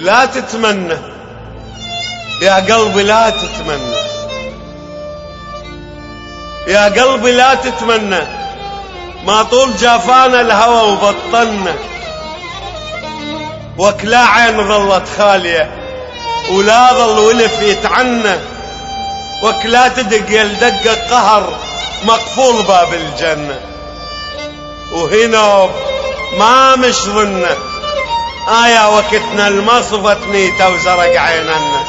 لا تتمنى يا قلبي، لا تتمنى يا قلبي، لا تتمنى ما طول جافانا الهوى وبطلنا، وكلا عين ظلت خالية ولا ظل ولف يتعنى، وكلا تدق الدق قهر مقفول باب الجنة، وهنا ما مش ظنه يا وقتنا المصفت نيته وزرق عيننا،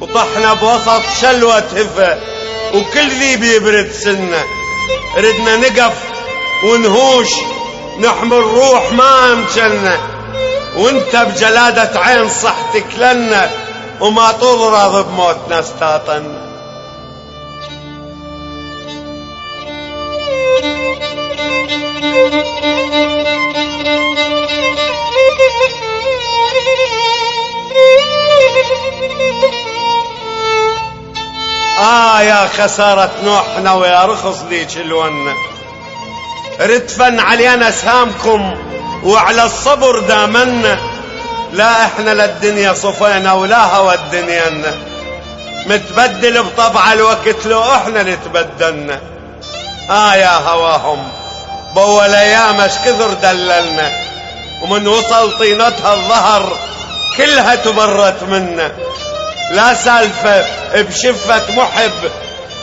وطحنا بوسط شلوة هفة وكل ذي بيبرد سنة، ردنا نقف ونهوش نحمل روح ما امشلنا، وانت بجلادة عين صحتك لنا وما طول راض بموتنا استاطنا. يا خسارة نوحنا ويا رخص ليش الونة، ردفن علينا سهامكم وعلى الصبر دامنا، لا احنا للدنيا صفينا ولا هوى الدنيانا، متبدل بطبع الوقت لو احنا اللي تبدلنا. يا هواهم بول ايام اش كثر دللنا، ومن وصل طينتها الظهر كلها تبرت منا، لا سالفة بشفة محب،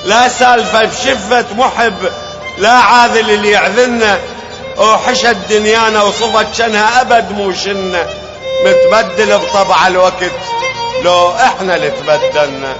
لا سالفة بشفة محب، لا عاذل اللي يعذلنا، وحشت دنيانا وصفت شنها أبد مو شنا، متبدل بطبع الوقت لو احنا اللي تبدلنا.